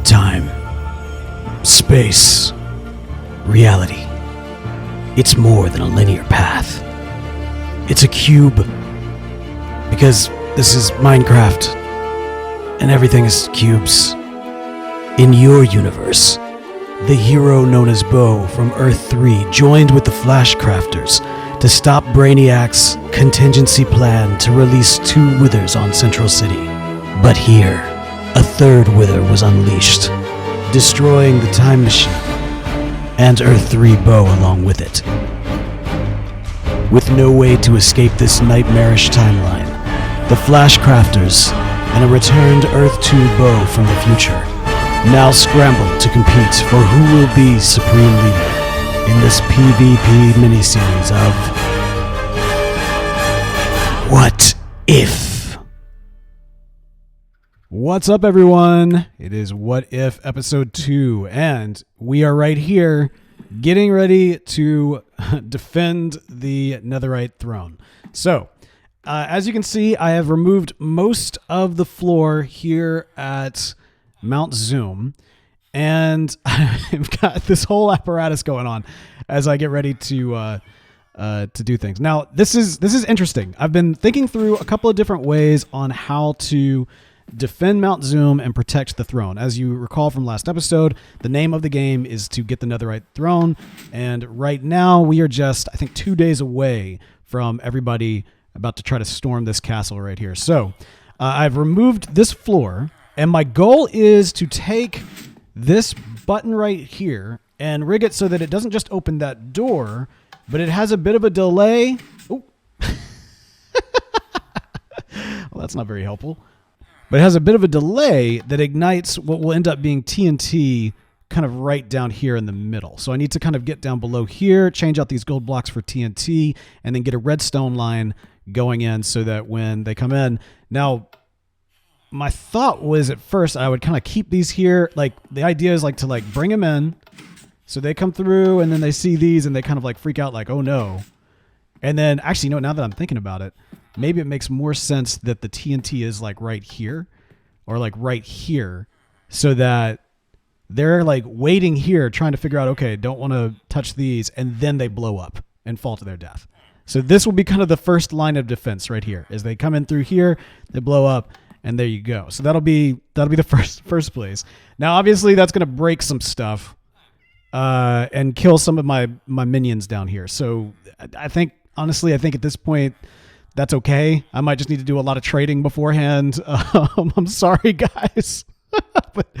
Time, space, reality. It's more than a linear path. It's a cube. Because this is Minecraft, and everything is cubes. In your universe, the hero known as Bo from Earth 3 joined with the Flash Crafters to stop Brainiac's contingency plan to release 2 withers on Central City. But here, a 3rd wither was unleashed, destroying the time machine, and Earth 3 Bo along with it. With no way to escape this nightmarish timeline, the Flash Crafters and a returned Earth 2 Bo from the future now scramble to compete for who will be Supreme Leader in this PvP miniseries of What If? What's up, everyone? It is What If Episode 2, and we are right here getting ready to defend the Netherite throne. So, as you can see, I have removed most of the floor here at Mount Zoom, and I've got this whole apparatus going on as I get ready to do things. Now, this is interesting. I've been thinking through a couple of different ways on how to defend Mount Zoom and protect the throne. As you recall from last episode, the name of the game is to get the Netherite throne, and right now we are just, I think, 2 days away from everybody about to try to storm this castle right here. So I've removed this floor, and my goal is to take this button right here and rig it so that it doesn't just open that door, but it has a bit of a delay. Oh, well, that's not very helpful. But it has a bit of a delay that ignites what will end up being TNT kind of right down here in the middle. So I need to kind of get down below here, change out these gold blocks for TNT, and then get a redstone line going in so that when they come in. Now, my thought was at first I would kind of keep these here. Like, the idea is like to like bring them in so they come through and then they see these and they kind of like freak out like, oh no. And then actually, no, now that I'm thinking about it, maybe it makes more sense that the TNT is like right here or like right here so that they're like waiting here trying to figure out, okay, don't want to touch these, and then they blow up and fall to their death. So this will be kind of the first line of defense right here. As they come in through here, they blow up, and there you go. So that'll be the first place. Now, obviously, that's going to break some stuff and kill some of my minions down here. So I think, honestly, at this point, that's okay. I might just need to do a lot of trading beforehand. I'm sorry, guys, but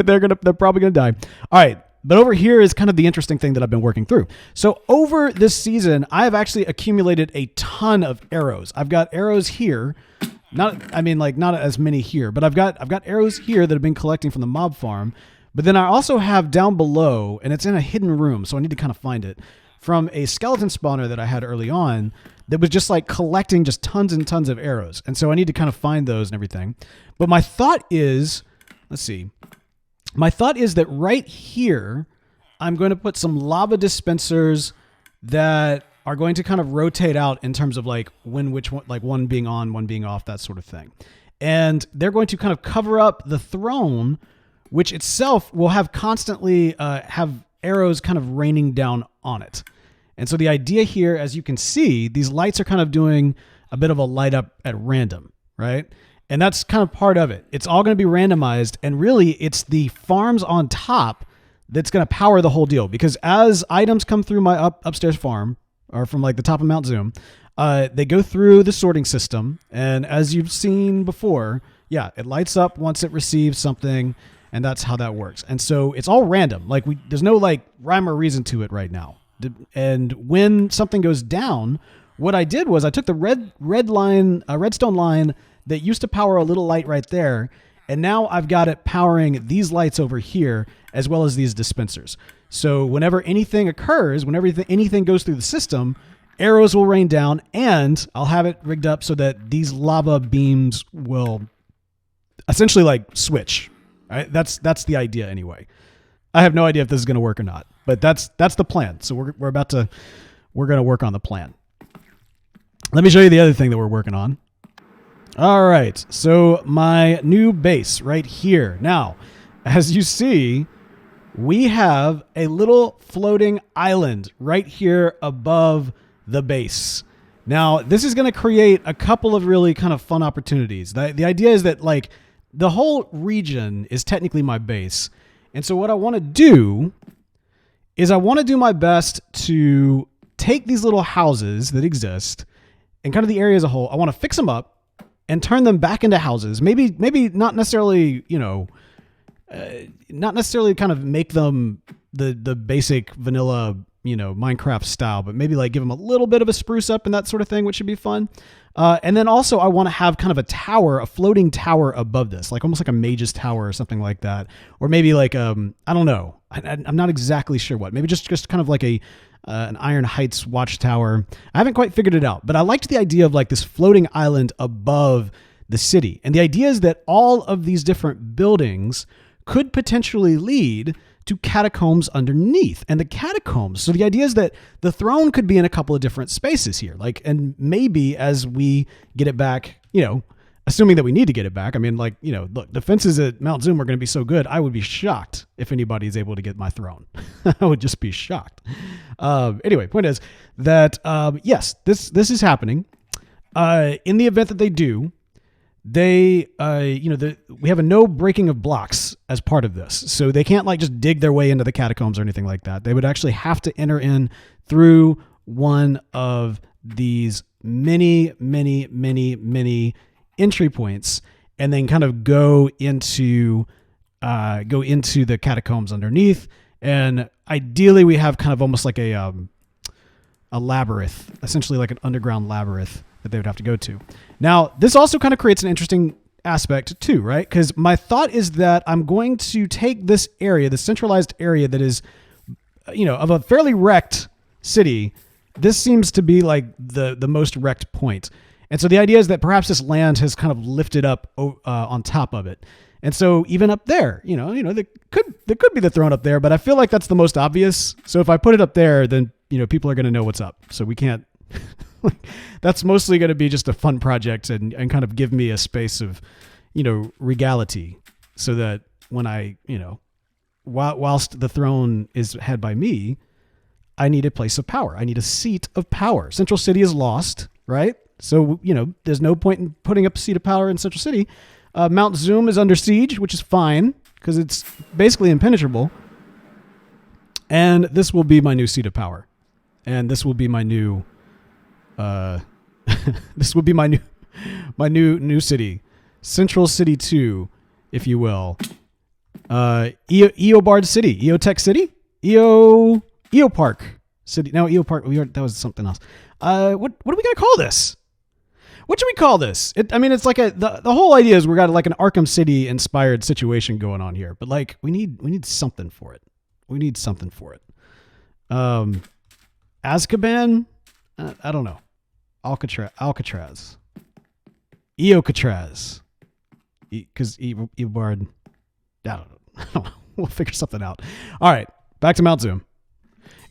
they're probably gonna die. All right, but over here is kind of the interesting thing that I've been working through. So over this season, I have actually accumulated a ton of arrows. I've got arrows here. Not as many here, but I've got arrows here that I've been collecting from the mob farm. But then I also have down below, and it's in a hidden room, so I need to kind of find it, from a skeleton spawner that I had early on that was just like collecting just tons and tons of arrows. And so I need to kind of find those and everything. But my thought is, that right here, I'm going to put some lava dispensers that are going to kind of rotate out in terms of like which one, like one being on, one being off, that sort of thing. And they're going to kind of cover up the throne, which itself will have constantly have arrows kind of raining down on it. And so the idea here, as you can see, these lights are kind of doing a bit of a light up at random, right? And that's kind of part of it. It's all going to be randomized, and really it's the farms on top that's going to power the whole deal, because as items come through my upstairs farm, or from like the top of Mount Zoom, they go through the sorting system, and as you've seen before, yeah, it lights up once it receives something, and that's how that works. And so it's all random. Like there's no like rhyme or reason to it right now. And when something goes down, what I did was I took the redstone line that used to power a little light right there, and now I've got it powering these lights over here as well as these dispensers. So whenever anything occurs, whenever anything goes through the system, arrows will rain down, and I'll have it rigged up so that these lava beams will essentially like switch. Right? That's the idea anyway. I have no idea if this is going to work or not, but that's the plan. So we're going to work on the plan. Let me show you the other thing that we're working on. All right. So my new base right here. Now, as you see, we have a little floating island right here above the base. Now, this is going to create a couple of really kind of fun opportunities. The idea is that like the whole region is technically my base. And so what I want to do is I want to do my best to take these little houses that exist and kind of the area as a whole. I want to fix them up and turn them back into houses. Maybe not necessarily, not necessarily kind of make them the basic vanilla, Minecraft style, but maybe like give them a little bit of a spruce up and that sort of thing, which should be fun. And then also I want to have kind of a floating tower above this, like almost like a mage's tower or something like that. Or maybe like, I don't know. I'm not exactly sure what. Maybe just kind of like an Iron Heights watchtower. I haven't quite figured it out, but I liked the idea of like this floating island above the city. And the idea is that all of these different buildings could potentially lead to catacombs underneath. And the catacombs, so the idea is that the throne could be in a couple of different spaces here. Like, and maybe as we get it back, assuming that we need to get it back. I mean, like, look, the fences at Mount Zoom are going to be so good. I would be shocked if anybody is able to get my throne. I would just be shocked. Anyway, point is that, yes, this is happening. In the event that they do, we have a no breaking of blocks as part of this. So they can't like just dig their way into the catacombs or anything like that. They would actually have to enter in through one of these many entry points and then kind of go into the catacombs underneath. And ideally we have kind of almost like a labyrinth, essentially like an underground labyrinth that they would have to go to. Now, this also kind of creates an interesting aspect too, right? Because my thought is that I'm going to take this area, the centralized area that is, of a fairly wrecked city. This seems to be like the most wrecked point. And so the idea is that perhaps this land has kind of lifted up on top of it. And so even up there, there could be the throne up there, but I feel like that's the most obvious. So if I put it up there, then, people are going to know what's up. So we can't, that's mostly going to be just a fun project and kind of give me a space of, regality so that when I, whilst the throne is had by me, I need a place of power. I need a seat of power. Central City is lost, right? So, there's no point in putting up a seat of power in Central City. Mount Zoom is under siege, which is fine because it's basically impenetrable. And this will be my new seat of power. And this will be my new, this will be my new city, Central City 2, if you will. Eobard City, Eotech City, Eo Park City. No, Eo Park. That was something else. What are we gonna call this? What should we call this? It's like the whole idea is we got like an Arkham City inspired situation going on here, but like we need something for it. We need something for it. Azkaban. I don't know. Alcatraz. Eocatraz. Because Eobard. I don't know. We'll figure something out. All right. Back to Mount Zoom.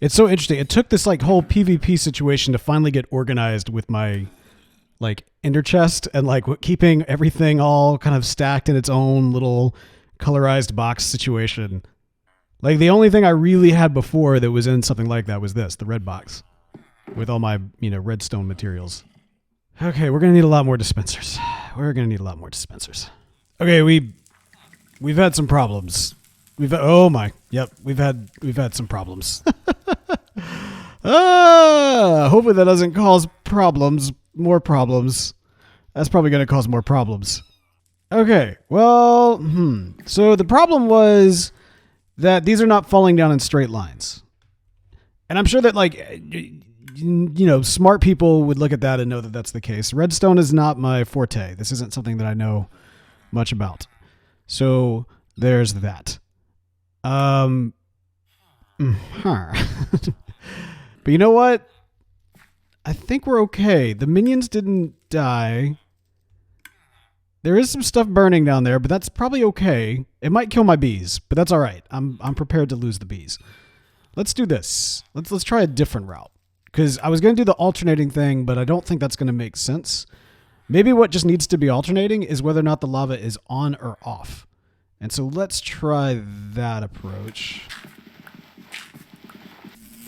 It's so interesting. It took this like whole PvP situation to finally get organized with my like ender chest and like keeping everything all kind of stacked in its own little colorized box situation. Like the only thing I really had before that was in something like that was this, the red box with all my, redstone materials. Okay, we're going to need a lot more dispensers. Okay, we've had some problems. We've had some problems. Hopefully that doesn't cause more problems. That's probably going to cause more problems. Okay, well, so the problem was that these are not falling down in straight lines. And I'm sure that smart people would look at that and know that that's the case. Redstone is not my forte. This isn't something that I know much about. So there's that. But you know what? I think we're okay. The minions didn't die. There is some stuff burning down there, but that's probably okay. It might kill my bees, but that's all right. I'm prepared to lose the bees. Let's do this. Let's try a different route. Because I was going to do the alternating thing, but I don't think that's going to make sense. Maybe what just needs to be alternating is whether or not the lava is on or off. And so let's try that approach.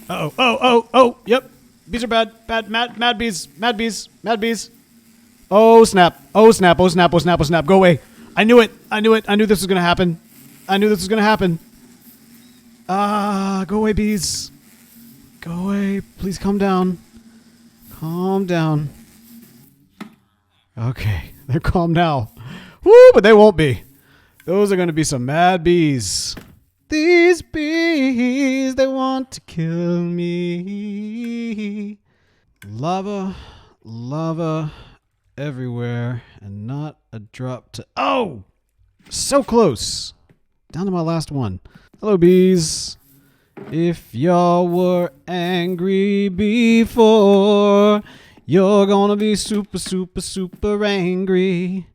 Oh, yep. Bees are bad. Mad bees. Oh, snap. Oh, snap. Go away. I knew it. I knew this was going to happen. Go away, bees. Go away. Please calm down. Okay, they're calm now. Woo, but they won't be. Those are going to be some mad bees. These bees, they want to kill me. Lava everywhere and not a drop to... Oh! So close. Down to my last one. Hello, bees. If y'all were angry before, you're gonna be super angry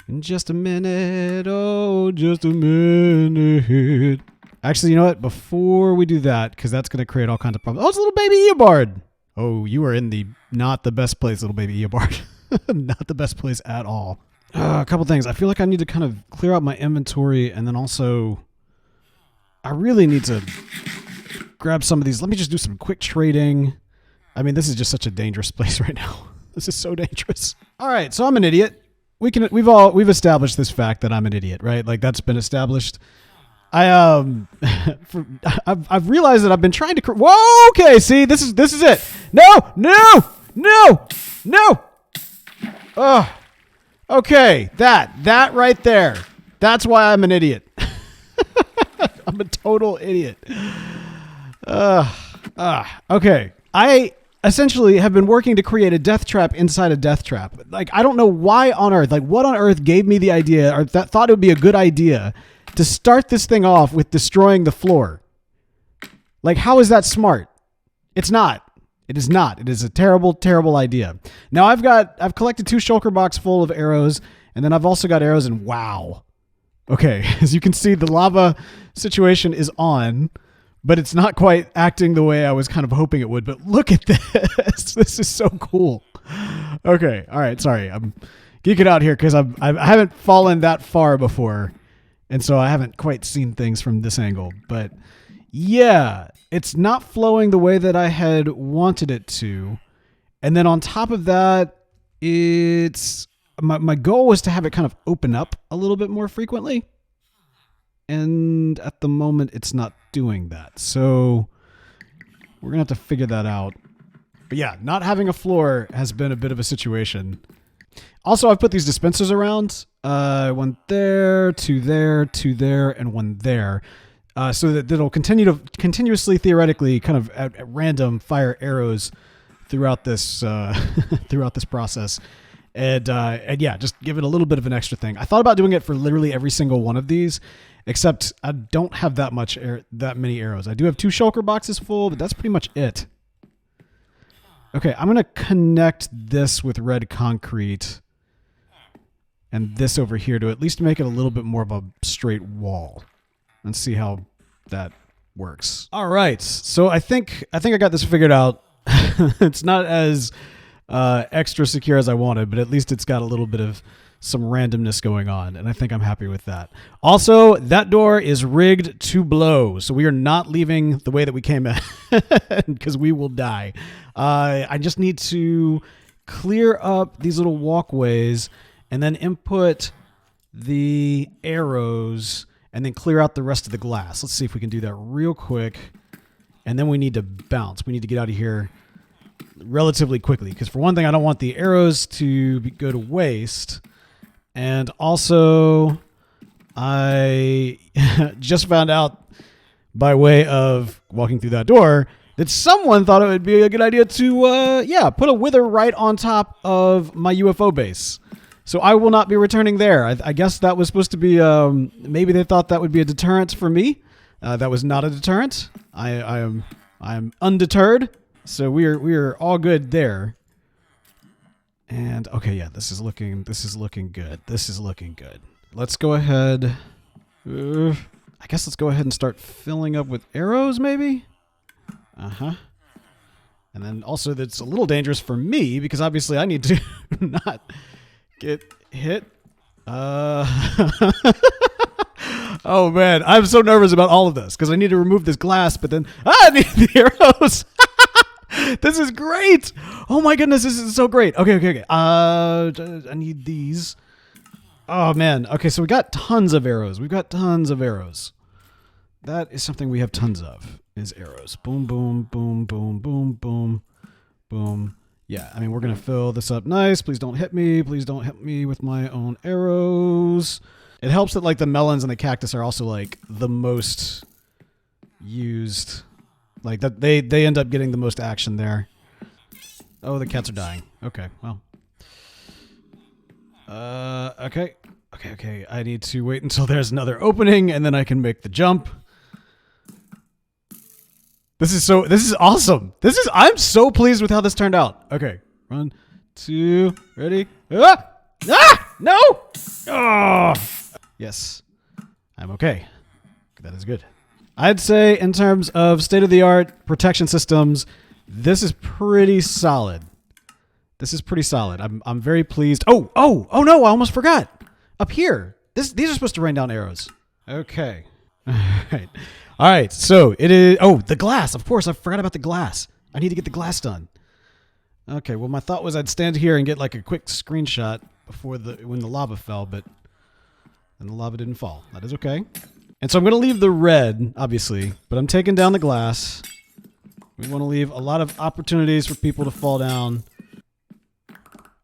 in just a minute. Oh, just a minute. Actually, you know what? Before we do that, because that's going to create all kinds of problems. Oh, it's a little baby Eobard. Oh, you are in the not the best place, little baby Eobard. Not the best place at all. A couple things. I feel like I need to kind of clear out my inventory, and then also I really need to grab some of these. Let me just do some quick trading. I mean, this is just such a dangerous place right now. This is so dangerous. All right, so I'm an idiot. We've established this fact that I'm an idiot, right? Like that's been established. I've realized that I've been trying to. Whoa! Okay, see, this is it. No. Oh, okay, that right there. That's why I'm an idiot. I'm a total idiot. Okay. I essentially have been working to create a death trap inside a death trap. Like, I don't know why on earth, like what on earth gave me the idea or thought it would be a good idea to start this thing off with destroying the floor. Like, how is that smart? It's not. It is not. It is a terrible, terrible idea. Now I've collected 2 shulker box full of arrows, and then I've also got arrows and wow. Okay. As you can see, the lava situation is on, but it's not quite acting the way I was kind of hoping it would. But look at this. This is so cool. Okay. All right. Sorry. I'm geeking out here because I haven't fallen that far before. And so I haven't quite seen things from this angle. But yeah, it's not flowing the way that I had wanted it to. And then on top of that, it's my goal was to have it kind of open up a little bit more frequently. And at the moment, it's not doing that. So we're going to have to figure that out. But yeah, not having a floor has been a bit of a situation. Also, I've put these dispensers around. One there, 2 there, 2 there, and 1 there. So that it'll continuously, theoretically, kind of at random fire arrows throughout this process. And yeah, just give it a little bit of an extra thing. I thought about doing it for literally every single one of these, except I don't have that many arrows. I do have 2 shulker boxes full, but that's pretty much it. Okay, I'm going to connect this with red concrete and this over here to at least make it a little bit more of a straight wall and see how that works. All right, so I think I got this figured out. It's not as extra secure as I wanted, but at least it's got a little bit of some randomness going on, and I think I'm happy with that. Also, that door is rigged to blow, so we are not leaving the way that we came in because we will die. I just need to clear up these little walkways and then input the arrows and then clear out the rest of the glass. Let's see if we can do that real quick. And then we need to bounce. We need to get out of here relatively quickly because, for one thing, I don't want the arrows to go to waste. And also, I just found out by way of walking through that door that someone thought it would be a good idea to, put a wither right on top of my UFO base. So I will not be returning there. I guess that was supposed to be, maybe they thought that would be a deterrent for me. That was not a deterrent. I am undeterred. So we are all good there. And okay, yeah, this is looking good. This is looking good. Let's go ahead. I guess let's go ahead and start filling up with arrows, maybe. And then also that's a little dangerous for me because obviously I need to not get hit. Oh man, I'm so nervous about all of this because I need to remove this glass, but then I need the arrows. This is great. Oh my goodness, this is so great. Okay. I need these. Oh man. Okay, so we got tons of arrows. That is something we have tons of, is arrows. Boom, boom, boom, boom, boom, boom, boom. Yeah, I mean, we're going to fill this up nice. Please don't hit me. Please don't hit me with my own arrows. It helps that, like, the melons and the cactus are also, like, the most used. Like, that they end up getting the most action there. Oh, the cats are dying. Okay, well. Okay. I need to wait until there's another opening, and then I can make the jump. This is awesome. I'm so pleased with how this turned out. Okay. 1, 2, ready? No! Oh! Yes. I'm okay. That is good. I'd say in terms of state-of-the-art protection systems, this is pretty solid. I'm very pleased. Oh no, I almost forgot. Up here. These are supposed to rain down arrows. Okay. All right, so it is... Oh, the glass. Of course, I forgot about the glass. I need to get the glass done. Okay, well, my thought was I'd stand here and get like a quick screenshot before when the lava fell, but then the lava didn't fall. That is okay. And so I'm going to leave the red, obviously, but I'm taking down the glass. We want to leave a lot of opportunities for people to fall down.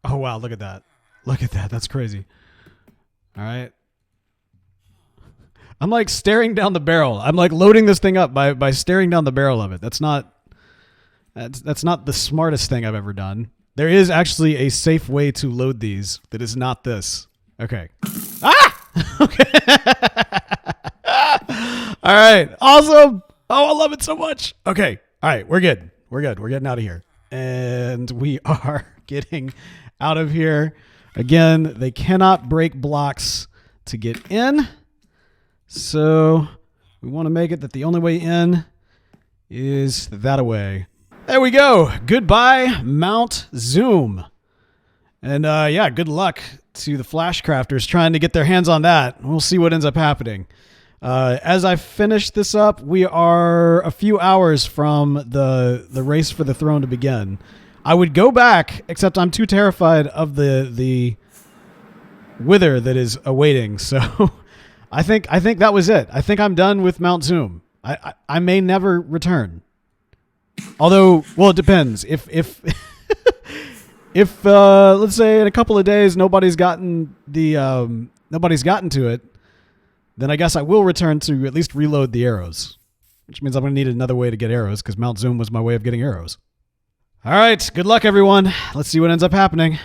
Oh, wow, look at that. That's crazy. All right. I'm like staring down the barrel. I'm like loading this thing up by staring down the barrel of it. That's not the smartest thing I've ever done. There is actually a safe way to load these that is not this. Okay. Okay. All right. Awesome. Oh, I love it so much. Okay. All right. We're good. We're getting out of here. And we are getting out of here. Again, they cannot break blocks to get in. So we want to make it that the only way in is that way. There we go. Goodbye, Mount Zoom. And yeah, good luck to the Flash Crafters trying to get their hands on that. We'll see what ends up happening. As I finish this up, we are a few hours from the race for the throne to begin. I would go back, except I'm too terrified of the wither that is awaiting. So I think that was it. I think I'm done with Mount Zoom. I may never return. Although, well, it depends. If let's say in a couple of days nobody's gotten to it, then I guess I will return to at least reload the arrows, which means I'm going to need another way to get arrows because Mount Zoom was my way of getting arrows. All right, good luck, everyone. Let's see what ends up happening.